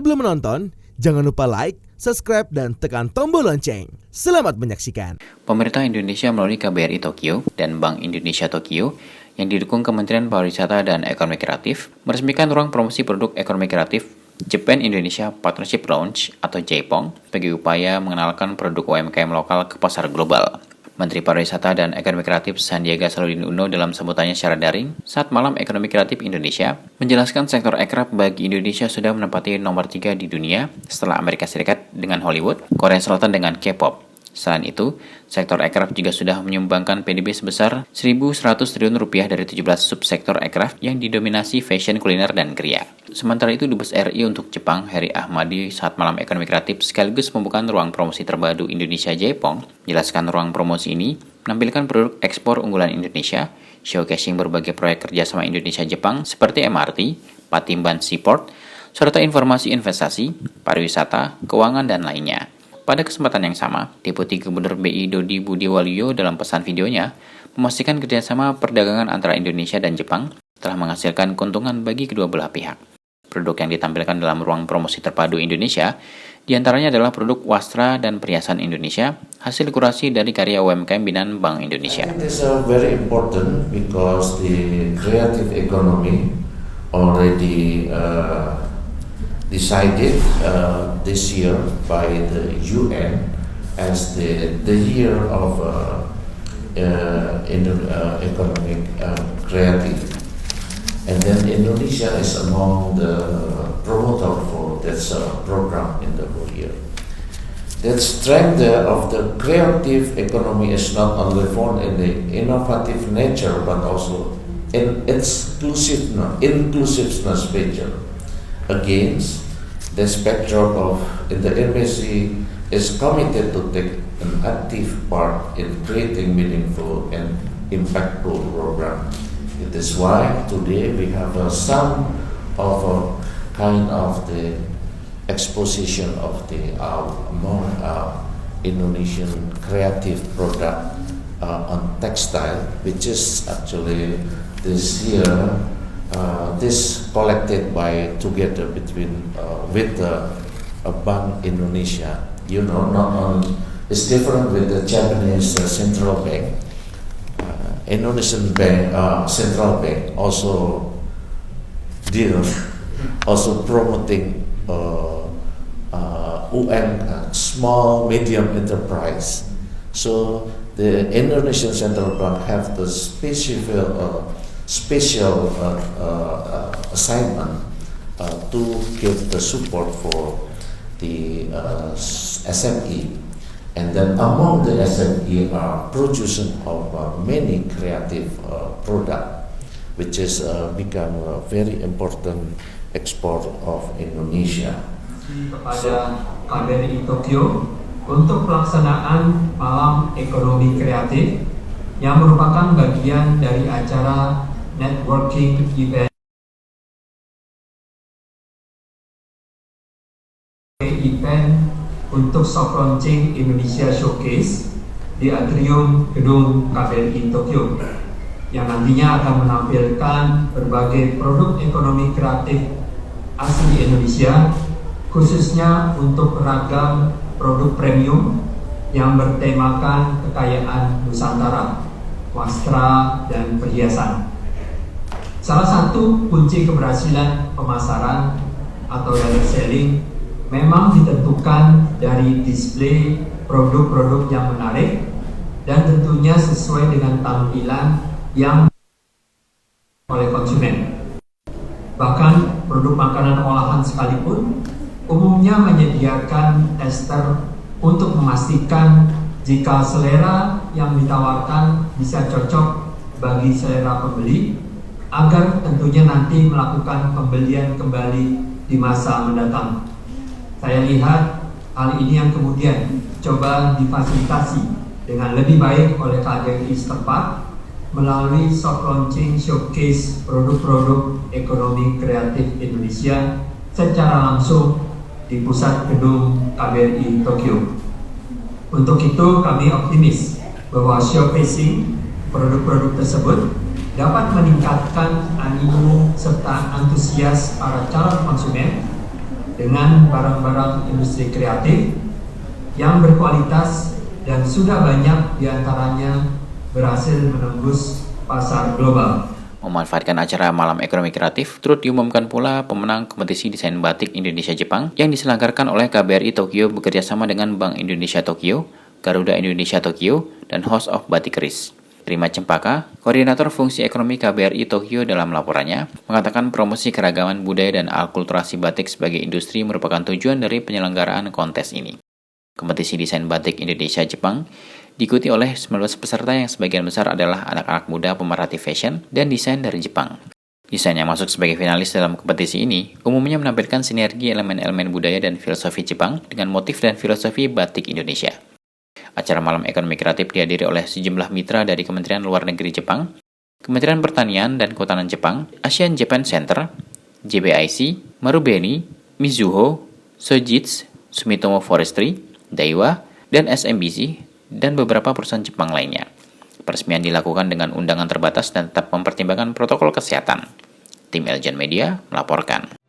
Sebelum menonton, jangan lupa like, subscribe, dan tekan tombol lonceng. Selamat menyaksikan. Pemerintah Indonesia melalui KBRI Tokyo dan Bank Indonesia Tokyo yang didukung Kementerian Pariwisata dan Ekonomi Kreatif meresmikan ruang promosi produk ekonomi kreatif Japan Indonesia Partnership Launch atau JPOL sebagai upaya mengenalkan produk UMKM lokal ke pasar global. Menteri Pariwisata dan Ekonomi Kreatif Sandiaga Salahuddin Uno dalam sambutannya secara daring saat Malam Ekonomi Kreatif Indonesia menjelaskan sektor aircraft bagi Indonesia sudah menempati nomor 3 di dunia setelah Amerika Serikat dengan Hollywood, Korea Selatan dengan K-pop. Selain itu, sektor aircraft juga sudah menyumbangkan PDB sebesar 1.100 triliun rupiah dari 17 subsektor aircraft yang didominasi fashion, kuliner, dan kria. Sementara itu, Dubes RI untuk Jepang, Heri Ahmadi, saat Malam Ekonomi Kreatif sekaligus membuka ruang promosi terpadu Indonesia JPOL, menjelaskan ruang promosi ini menampilkan produk ekspor unggulan Indonesia, showcasing berbagai proyek kerjasama Indonesia-Jepang seperti MRT, Patimban Seaport, serta informasi investasi, pariwisata, keuangan, dan lainnya. Pada kesempatan yang sama, Deputi Gubernur BI Dodi Budiwaluyo dalam pesan videonya memastikan kerjasama perdagangan antara Indonesia dan Jepang telah menghasilkan keuntungan bagi kedua belah pihak. Produk yang ditampilkan dalam ruang promosi terpadu Indonesia diantaranya adalah produk wastra dan perhiasan Indonesia, hasil kurasi dari karya UMKM binaan Bank Indonesia. It is very important because the creative economy already decided this year by the UN as the year of economic creative, and then Indonesia is among the promoter for this program in the whole year. That strength of the creative economy is not only found in the innovative nature but also in its inclusiveness feature. Against the spectrum of the embassy is committed to take an active part in creating meaningful and impactful program. It is why today we have some of a kind of the exposition of the more Indonesian creative product on textile, which is actually this year. This collected by together between with the Bank Indonesia. You know, not on it's different with the Japanese central bank. Indonesian bank, central bank also promoting small medium enterprise. So the Indonesian central bank have the special assignment to give the support for the SME, and then among the SME are producing of many creative product, which is become a very important export of Indonesia. Kepada KBRI Tokyo untuk pelaksanaan Malam Ekonomi Kreatif yang merupakan bagian dari acara networking event untuk soft launching Indonesia Showcase di atrium gedung KBRI Tokyo yang nantinya akan menampilkan berbagai produk ekonomi kreatif asli Indonesia, khususnya untuk beragam produk premium yang bertemakan kekayaan Nusantara, wastra, dan perhiasan. Salah satu kunci keberhasilan pemasaran atau direct selling memang ditentukan dari display produk-produk yang menarik dan tentunya sesuai dengan tampilan yang oleh konsumen. Bahkan produk makanan olahan sekalipun umumnya menyediakan tester untuk memastikan jika selera yang ditawarkan bisa cocok bagi selera pembeli, agar tentunya nanti melakukan pembelian kembali di masa mendatang. Saya lihat hal ini yang kemudian coba difasilitasi dengan lebih baik oleh KBRI setempat melalui soft launching showcase produk-produk ekonomi kreatif Indonesia secara langsung di pusat gedung KBRI Tokyo. Untuk itu kami optimis bahwa showcasing produk-produk tersebut dapat meningkatkan animo serta antusias para calon konsumen dengan barang-barang industri kreatif yang berkualitas dan sudah banyak diantaranya berhasil menembus pasar global. Memanfaatkan acara Malam Ekonomi Kreatif, turut diumumkan pula pemenang kompetisi desain batik Indonesia-Jepang yang diselenggarakan oleh KBRI Tokyo bekerjasama dengan Bank Indonesia Tokyo, Garuda Indonesia Tokyo, dan House of Batikeries. Rima Cempaka, Koordinator Fungsi Ekonomi KBRI Tokyo dalam laporannya, mengatakan promosi keragaman budaya dan akulturasi batik sebagai industri merupakan tujuan dari penyelenggaraan kontes ini. Kompetisi desain batik Indonesia-Jepang diikuti oleh 19 peserta yang sebagian besar adalah anak-anak muda pemerhati fashion dan desain dari Jepang. Desain yang masuk sebagai finalis dalam kompetisi ini umumnya menampilkan sinergi elemen-elemen budaya dan filosofi Jepang dengan motif dan filosofi batik Indonesia. Acara Malam Ekonomi Kreatif dihadiri oleh sejumlah mitra dari Kementerian Luar Negeri Jepang, Kementerian Pertanian dan Kehutanan Jepang, Asian Japan Center, JBIC, Marubeni, Mizuho, Sojitz, Sumitomo Forestry, Daiwa, dan SMBC, dan beberapa perusahaan Jepang lainnya. Peresmian dilakukan dengan undangan terbatas dan tetap mempertimbangkan protokol kesehatan. Tim Eljan Media melaporkan.